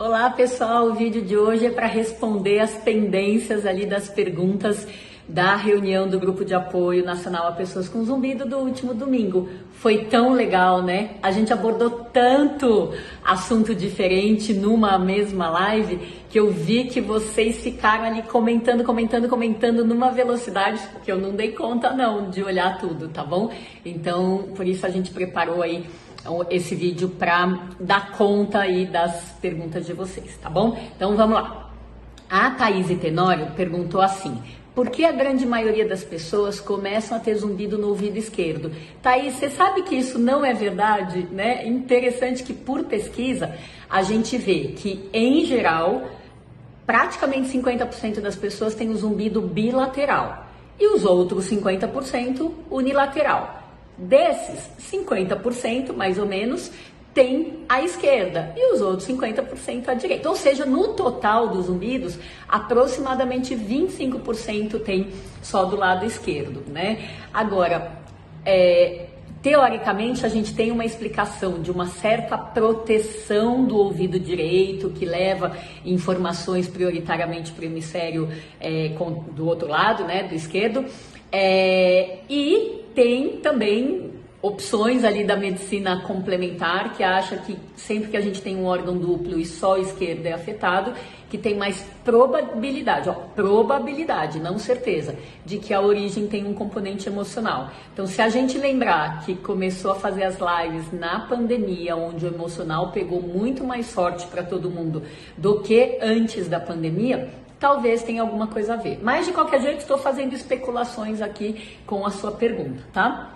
Olá pessoal, o vídeo de hoje é para responder as pendências ali das perguntas da reunião do Grupo de Apoio Nacional a Pessoas com Zumbido do último domingo. Foi tão legal, né? A gente abordou tanto assunto diferente numa mesma live que eu vi que vocês ficaram ali comentando numa velocidade que eu não dei conta não de olhar tudo, tá bom? Então, por isso a gente preparou aí esse vídeo para dar conta aí das perguntas de vocês, tá bom? Então vamos lá. A Thaís Tenório perguntou assim: por que a grande maioria das pessoas começam a ter zumbido no ouvido esquerdo? Thaís, você sabe que isso não é verdade, né? Interessante que por pesquisa a gente vê que, em geral, praticamente 50% das pessoas têm o zumbido bilateral e os outros 50% unilateral. Desses, 50%, mais ou menos, tem a esquerda e os outros 50% a direita. Ou seja, no total dos zumbidos, aproximadamente 25% tem só do lado esquerdo, né? Agora, teoricamente, a gente tem uma explicação de uma certa proteção do ouvido direito, que leva informações prioritariamente para o hemisfério do outro lado, né, do esquerdo, e tem também opções ali da medicina complementar que acha que sempre que a gente tem um órgão duplo e só a esquerda é afetado, que tem mais probabilidade, não certeza, de que a origem tem um componente emocional. Então, se a gente lembrar que começou a fazer as lives na pandemia, onde o emocional pegou muito mais forte para todo mundo do que antes da pandemia, talvez tenha alguma coisa a ver. Mas, de qualquer jeito, estou fazendo especulações aqui com a sua pergunta, tá?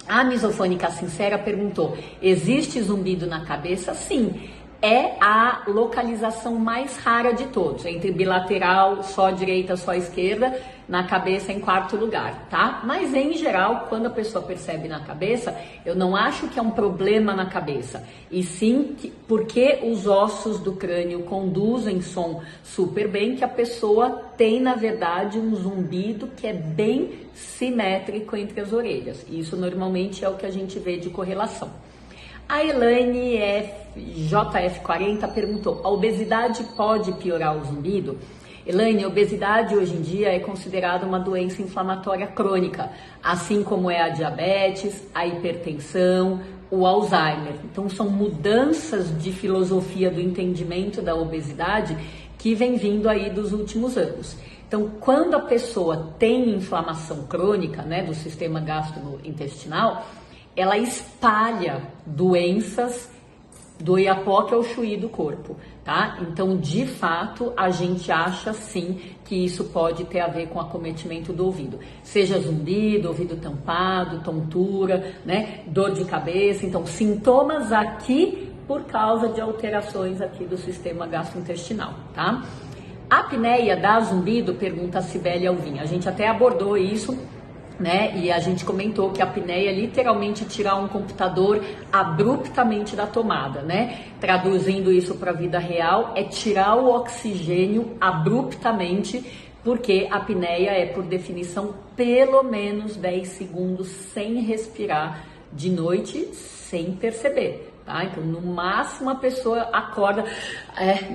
A Misofônica Sincera perguntou: existe zumbido na cabeça? Sim. É a localização mais rara de todos, entre bilateral, só direita, só esquerda, na cabeça em quarto lugar, tá? Mas em geral, quando a pessoa percebe na cabeça, eu não acho que é um problema na cabeça, e sim porque os ossos do crânio conduzem som super bem, que a pessoa tem, na verdade, um zumbido que é bem simétrico entre as orelhas. Isso normalmente é o que a gente vê de correlação. A Elaine JF40 perguntou: a obesidade pode piorar o zumbido? Elaine, a obesidade hoje em dia é considerada uma doença inflamatória crônica, assim como é a diabetes, a hipertensão, o Alzheimer. Então são mudanças de filosofia do entendimento da obesidade que vem vindo aí dos últimos anos. Então, quando a pessoa tem inflamação crônica, né, do sistema gastrointestinal, ela espalha doenças do Iapoque ao Chuí do corpo, tá? Então, de fato, a gente acha sim que isso pode ter a ver com acometimento do ouvido. Seja zumbido, ouvido tampado, tontura, né? Dor de cabeça. Então, sintomas aqui por causa de alterações aqui do sistema gastrointestinal, tá? A apneia dá zumbido? Pergunta a Cibele Alvim. A gente até abordou isso, né? E a gente comentou que a apneia é literalmente tirar um computador abruptamente da tomada, né? Traduzindo isso para a vida real, é tirar o oxigênio abruptamente, porque a apneia é, por definição, pelo menos 10 segundos sem respirar de noite, sem perceber. Tá? Então, no máximo, a pessoa acorda,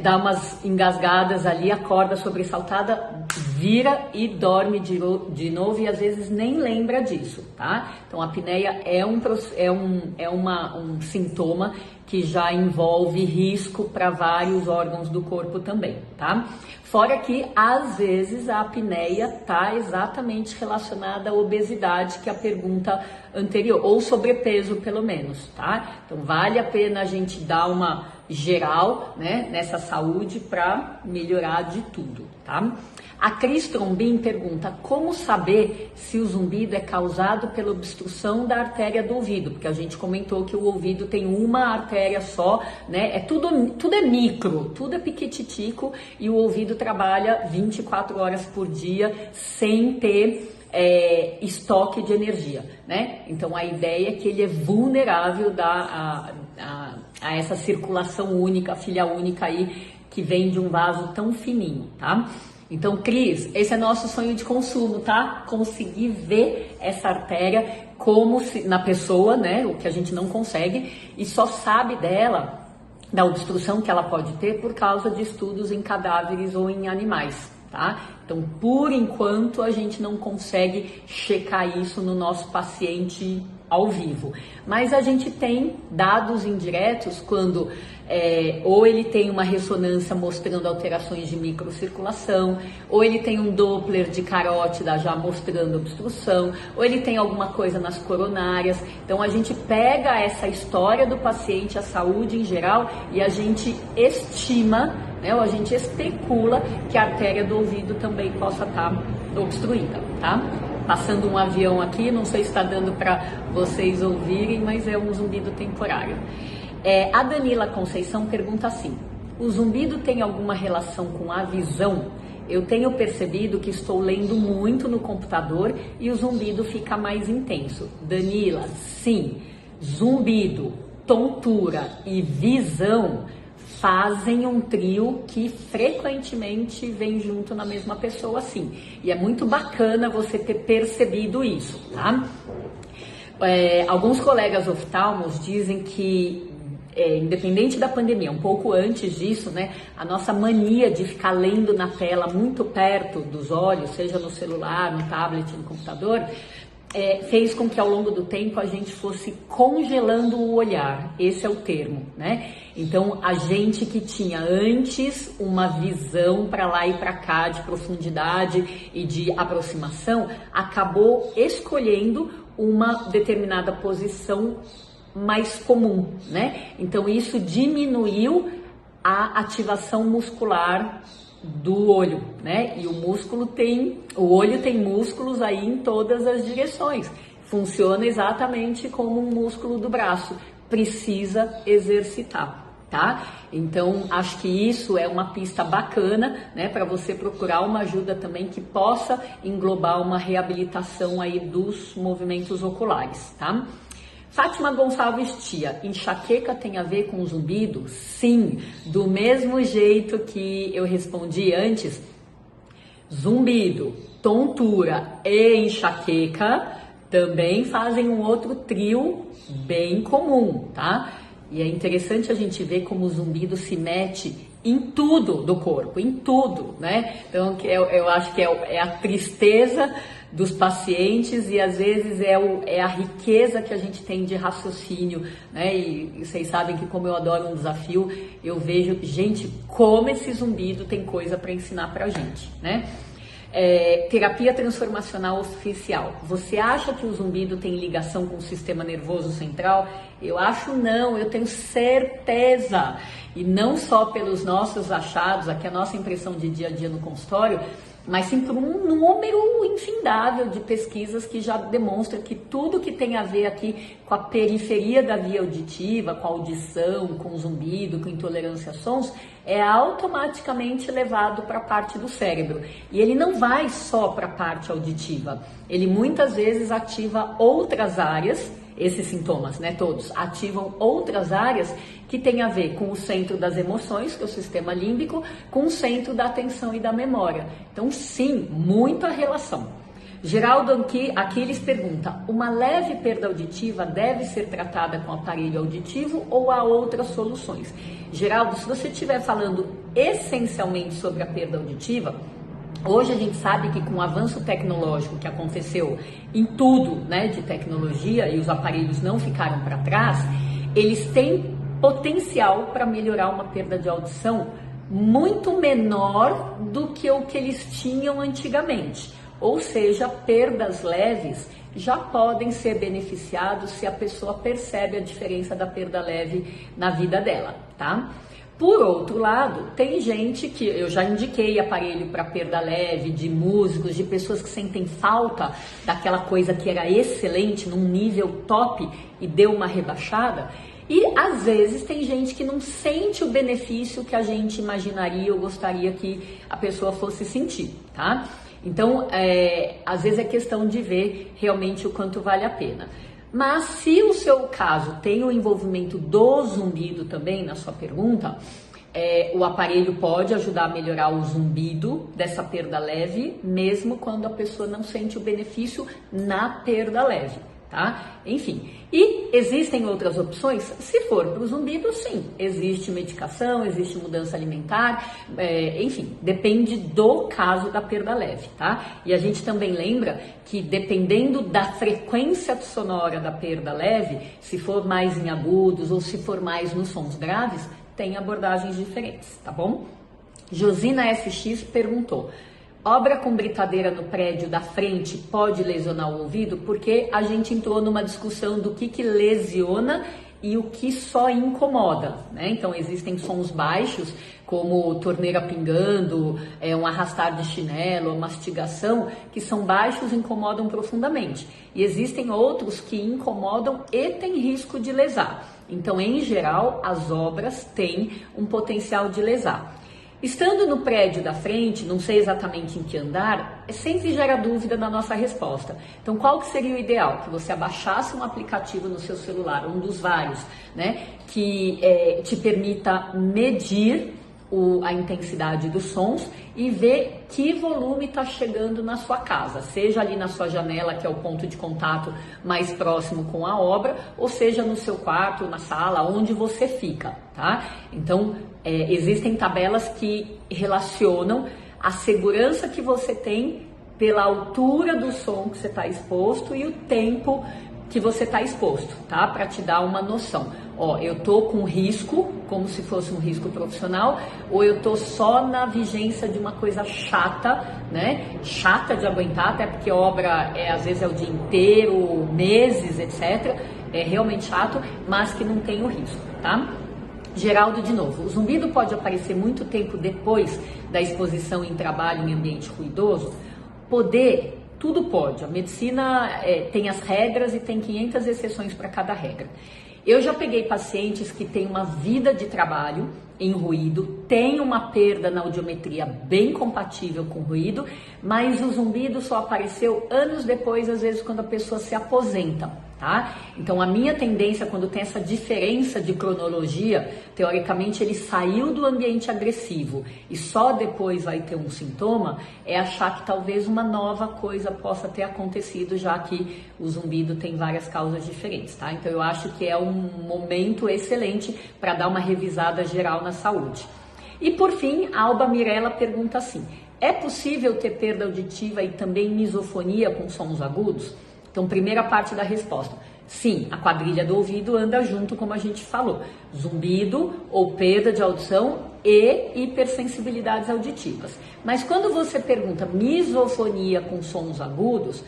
dá umas engasgadas ali, acorda sobressaltada, vira e dorme de novo e às vezes nem lembra disso, tá? Então, a apneia é um sintoma que já envolve risco para vários órgãos do corpo também, tá? Fora que, às vezes, a apneia está exatamente relacionada à obesidade, que é a pergunta anterior, ou sobrepeso, pelo menos, tá? Então, vale a pena a gente dar uma geral, né, nessa saúde para melhorar de tudo, tá? A Cris Trombin pergunta: como saber se o zumbido é causado pela obstrução da artéria do ouvido? Porque a gente comentou que o ouvido tem uma artéria só, né? Tudo é micro, tudo é piquititico, e o ouvido trabalha 24 horas por dia sem ter estoque de energia, né? Então a ideia é que ele é vulnerável a essa circulação única, filha única aí, que vem de um vaso tão fininho, tá? Então, Cris, esse é nosso sonho de consumo, tá? Conseguir ver essa artéria como se, na pessoa, né? O que a gente não consegue, e só sabe dela da obstrução que ela pode ter por causa de estudos em cadáveres ou em animais, tá? Então, por enquanto, a gente não consegue checar isso no nosso paciente ao vivo. Mas a gente tem dados indiretos quando ou ele tem uma ressonância mostrando alterações de microcirculação, ou ele tem um Doppler de carótida já mostrando obstrução, ou ele tem alguma coisa nas coronárias. Então a gente pega essa história do paciente, a saúde em geral, e a gente estima, ou a gente especula que a artéria do ouvido também possa estar obstruída, tá? Passando um avião aqui, não sei se está dando para vocês ouvirem, mas é um zumbido temporário. A Danila Conceição pergunta assim: o zumbido tem alguma relação com a visão? Eu tenho percebido que estou lendo muito no computador e o zumbido fica mais intenso. Danila, sim, zumbido, tontura e visão fazem um trio que frequentemente vem junto na mesma pessoa, sim. E é muito bacana você ter percebido isso, tá? Alguns colegas oftalmos dizem que, independente da pandemia, um pouco antes disso, né, a nossa mania de ficar lendo na tela muito perto dos olhos, seja no celular, no tablet, no computador, fez com que ao longo do tempo a gente fosse congelando o olhar, esse é o termo, né? Então a gente que tinha antes uma visão para lá e para cá de profundidade e de aproximação, acabou escolhendo uma determinada posição mais comum, né? Então isso diminuiu a ativação muscular do olho, né? E o olho tem músculos aí em todas as direções. Funciona exatamente como um músculo do braço, precisa exercitar, tá? Então, acho que isso é uma pista bacana, né, para você procurar uma ajuda também que possa englobar uma reabilitação aí dos movimentos oculares, tá? Fátima Gonçalves Tia, enxaqueca tem a ver com zumbido? Sim, do mesmo jeito que eu respondi antes, zumbido, tontura e enxaqueca também fazem um outro trio bem comum, tá? E é interessante a gente ver como o zumbido se mete em tudo do corpo, em tudo, né? Então eu acho que é a tristeza dos pacientes e às vezes é a riqueza que a gente tem de raciocínio, né? E vocês sabem que como eu adoro um desafio, eu vejo, gente, como esse zumbido tem coisa para ensinar pra gente, né? Terapia transformacional oficial. Você acha que o zumbido tem ligação com o sistema nervoso central? Eu acho não, eu tenho certeza. E não só pelos nossos achados, aqui a nossa impressão de dia a dia no consultório, mas sim por um número infindável de pesquisas que já demonstram que tudo que tem a ver aqui com a periferia da via auditiva, com a audição, com o zumbido, com intolerância a sons, é automaticamente levado para a parte do cérebro. E ele não vai só para a parte auditiva, ele muitas vezes ativa outras áreas. Esses sintomas, né, todos, ativam outras áreas que têm a ver com o centro das emoções, que é o sistema límbico, com o centro da atenção e da memória. Então, sim, muita relação. Geraldo Aquiles pergunta, uma leve perda auditiva deve ser tratada com aparelho auditivo ou há outras soluções? Geraldo, se você estiver falando essencialmente sobre a perda auditiva, hoje a gente sabe que com o avanço tecnológico que aconteceu em tudo, né, de tecnologia, e os aparelhos não ficaram para trás, eles têm potencial para melhorar uma perda de audição muito menor do que o que eles tinham antigamente. Ou seja, perdas leves já podem ser beneficiados se a pessoa percebe a diferença da perda leve na vida dela, tá? Por outro lado, tem gente que eu já indiquei aparelho para perda leve, de músicos, de pessoas que sentem falta daquela coisa que era excelente, num nível top e deu uma rebaixada. E às vezes tem gente que não sente o benefício que a gente imaginaria ou gostaria que a pessoa fosse sentir, tá? Então, às vezes é questão de ver realmente o quanto vale a pena. Mas se o seu caso tem o envolvimento do zumbido também na sua pergunta, o aparelho pode ajudar a melhorar o zumbido dessa perda leve, mesmo quando a pessoa não sente o benefício na perda leve, tá? Enfim, e existem outras opções? Se for para o zumbido, sim, existe medicação, existe mudança alimentar, enfim, depende do caso da perda leve, tá? E a gente também lembra que dependendo da frequência sonora da perda leve, se for mais em agudos ou se for mais nos sons graves, tem abordagens diferentes, tá bom? Josina FX perguntou: obra com britadeira no prédio da frente pode lesionar o ouvido? Porque a gente entrou numa discussão do que lesiona e o que só incomoda, né? Então existem sons baixos, como torneira pingando, um arrastar de chinelo, mastigação, que são baixos e incomodam profundamente. E existem outros que incomodam e têm risco de lesar. Então, em geral, as obras têm um potencial de lesar. Estando no prédio da frente, não sei exatamente em que andar, sempre gera dúvida na nossa resposta. Então, qual que seria o ideal? Que você abaixasse um aplicativo no seu celular, um dos vários, né, que te permita medir a intensidade dos sons e ver que volume está chegando na sua casa, seja ali na sua janela, que é o ponto de contato mais próximo com a obra, ou seja no seu quarto, na sala, onde você fica, tá? Então, existem tabelas que relacionam a segurança que você tem pela altura do som que você está exposto e o tempo que você está exposto, tá? Para te dar uma noção. Ó, eu tô com risco, como se fosse um risco profissional, ou eu tô só na vigência de uma coisa chata, né? Chata de aguentar, até porque obra às vezes é o dia inteiro, meses, etc. É realmente chato, mas que não tem o risco, tá? Geraldo, de novo, o zumbido pode aparecer muito tempo depois da exposição em trabalho em ambiente ruidoso? Tudo pode. A medicina tem as regras e tem 500 exceções para cada regra. Eu já peguei pacientes que têm uma vida de trabalho em ruído, tem uma perda na audiometria bem compatível com ruído, mas o zumbido só apareceu anos depois, às vezes quando a pessoa se aposenta, tá? Então a minha tendência, quando tem essa diferença de cronologia, teoricamente ele saiu do ambiente agressivo e só depois vai ter um sintoma, é achar que talvez uma nova coisa possa ter acontecido, já que o zumbido tem várias causas diferentes, tá? Então eu acho que é um momento excelente para dar uma revisada geral na saúde. E por fim, a Alba Mirella pergunta assim: é possível ter perda auditiva e também misofonia com sons agudos? Então, primeira parte da resposta: sim, a quadrilha do ouvido anda junto, como a gente falou. Zumbido ou perda de audição e hipersensibilidades auditivas. Mas quando você pergunta misofonia com sons agudos,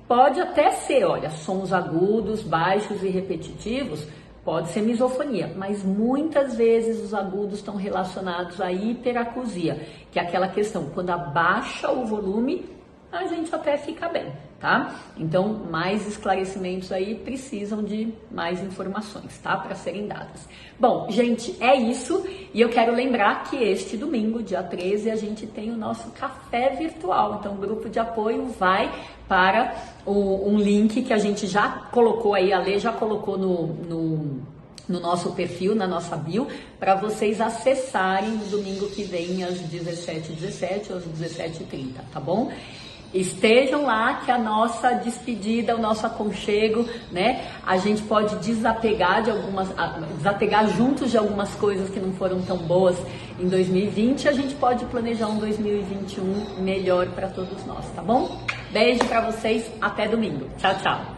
pode até ser, olha, sons agudos, baixos e repetitivos, pode ser misofonia, mas muitas vezes os agudos estão relacionados à hiperacusia, que é aquela questão, quando abaixa o volume, a gente até fica bem, tá? Então, mais esclarecimentos aí precisam de mais informações, tá? Para serem dadas. Bom, gente, é isso. E eu quero lembrar que este domingo, dia 13, a gente tem o nosso café virtual. Então, o grupo de apoio vai para um link que a gente já colocou aí, a Lê já colocou no nosso perfil, na nossa bio, para vocês acessarem no domingo que vem às 17h17 ou às 17h30, tá bom? Estejam lá que a nossa despedida, o nosso aconchego, né? A gente pode desapegar juntos de algumas coisas que não foram tão boas em 2020. A gente pode planejar um 2021 melhor para todos nós, tá bom? Beijo para vocês, até domingo. Tchau, tchau.